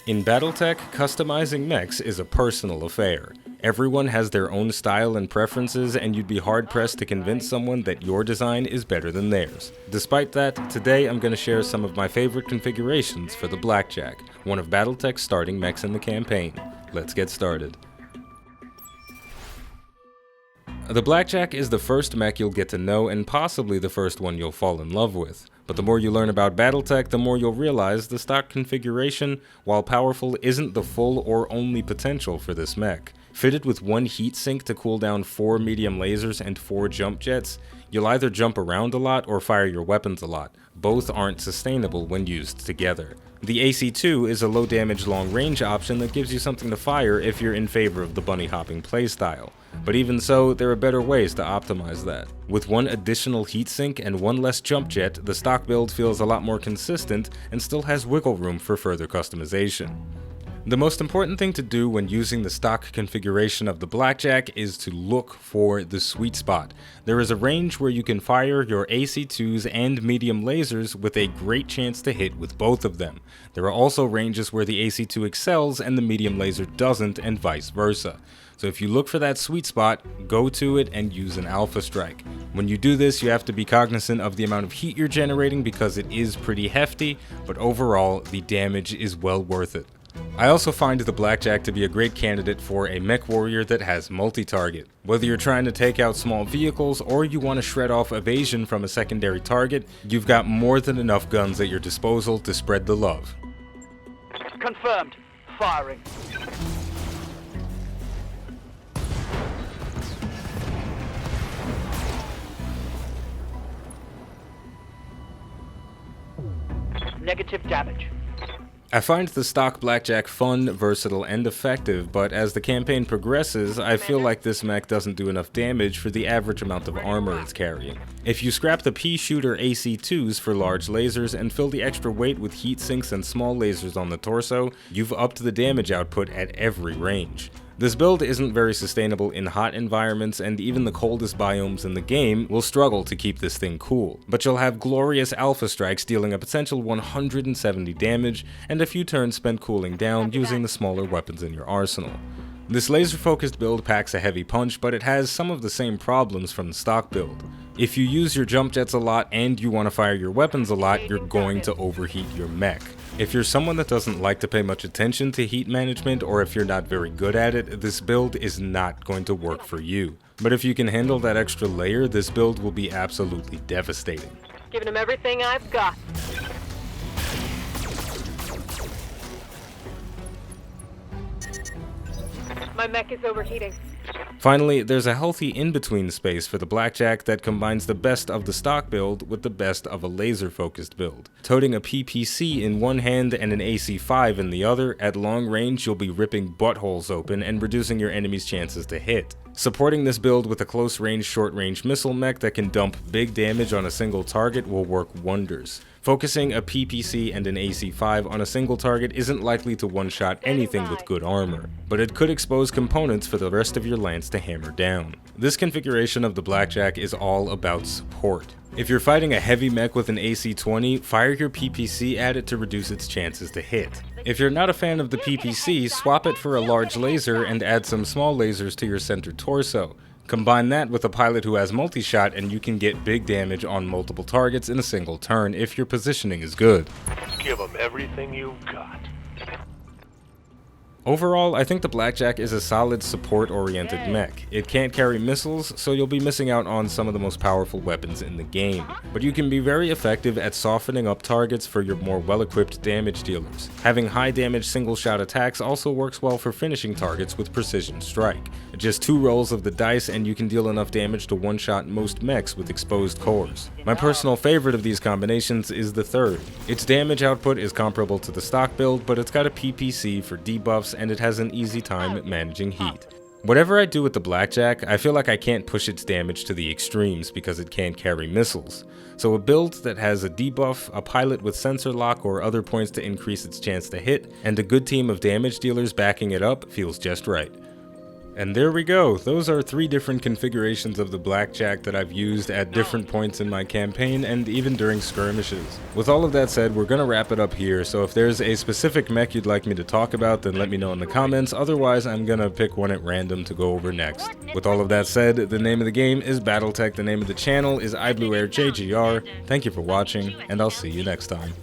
In BattleTech, customizing mechs is a personal affair. Everyone has their own style and preferences, and you'd be hard-pressed to convince someone that your design is better than theirs. Despite that, today I'm going to share some of my favorite configurations for the Blackjack, one of BattleTech's starting mechs in the campaign. Let's get started. The Blackjack is the first mech you'll get to know and possibly the first one you'll fall in love with. But the more you learn about BattleTech, the more you'll realize the stock configuration, while powerful, isn't the full or only potential for this mech. Fitted with one heatsink to cool down 4 medium lasers and 4 jump jets, you'll either jump around a lot or fire your weapons a lot. Both aren't sustainable when used together. The AC-2 is a low damage long range option that gives you something to fire if you're in favor of the bunny hopping playstyle. But even so, there are better ways to optimize that. With one additional heatsink and one less jump jet, the stock build feels a lot more consistent and still has wiggle room for further customization. The most important thing to do when using the stock configuration of the Blackjack is to look for the sweet spot. There is a range where you can fire your AC-2s and medium lasers with a great chance to hit with both of them. There are also ranges where the AC-2 excels and the medium laser doesn't, and vice versa. So if you look for that sweet spot, go to it and use an alpha strike. When you do this, you have to be cognizant of the amount of heat you're generating because it is pretty hefty, but overall, the damage is well worth it. I also find the Blackjack to be a great candidate for a mech warrior that has multi-target. Whether you're trying to take out small vehicles or you want to shred off evasion from a secondary target, you've got more than enough guns at your disposal to spread the love. Confirmed. Firing. Negative damage. I find the stock Blackjack fun, versatile, and effective, but as the campaign progresses, I feel like this mech doesn't do enough damage for the average amount of armor it's carrying. If you scrap the P-Shooter AC-2s for large lasers and fill the extra weight with heat sinks and small lasers on the torso, you've upped the damage output at every range. This build isn't very sustainable in hot environments, and even the coldest biomes in the game will struggle to keep this thing cool. But you'll have glorious alpha strikes dealing a potential 170 damage, and a few turns spent cooling down using the smaller weapons in your arsenal. This laser-focused build packs a heavy punch, but it has some of the same problems from the stock build. If you use your jump jets a lot and you want to fire your weapons a lot, you're going to overheat your mech. If you're someone that doesn't like to pay much attention to heat management, or if you're not very good at it, this build is not going to work for you. But if you can handle that extra layer, this build will be absolutely devastating. Giving him everything I've got. My mech is overheating. Finally, there's a healthy in-between space for the Blackjack that combines the best of the stock build with the best of a laser-focused build. Toting a PPC in one hand and an AC-5 in the other, at long range you'll be ripping buttholes open and reducing your enemy's chances to hit. Supporting this build with a close-range, short-range missile mech that can dump big damage on a single target will work wonders. Focusing a PPC and an AC-5 on a single target isn't likely to one-shot anything with good armor, but it could expose components for the rest of your lance to hammer down. This configuration of the Blackjack is all about support. If you're fighting a heavy mech with an AC-20, fire your PPC at it to reduce its chances to hit. If you're not a fan of the PPC, swap it for a large laser and add some small lasers to your center torso. Combine that with a pilot who has multi-shot and you can get big damage on multiple targets in a single turn if your positioning is good. Give them everything you've got. Overall, I think the Blackjack is a solid support-oriented mech. It can't carry missiles, so you'll be missing out on some of the most powerful weapons in the game. But you can be very effective at softening up targets for your more well-equipped damage dealers. Having high-damage single-shot attacks also works well for finishing targets with precision strike. Just 2 rolls of the dice and you can deal enough damage to one-shot most mechs with exposed cores. My personal favorite of these combinations is the third. Its damage output is comparable to the stock build, but it's got a PPC for debuffs and it has an easy time managing heat. Whatever I do with the Blackjack, I feel like I can't push its damage to the extremes because it can't carry missiles. So a build that has a debuff, a pilot with sensor lock or other points to increase its chance to hit, and a good team of damage dealers backing it up feels just right. And there we go, those are 3 different configurations of the Blackjack that I've used at different points in my campaign and even during skirmishes. With all of that said, we're gonna wrap it up here, so if there's a specific mech you'd like me to talk about, then let me know in the comments, otherwise I'm gonna pick one at random to go over next. With all of that said, the name of the game is BattleTech, the name of the channel is iBluairJgR. Thank you for watching, and I'll see you next time.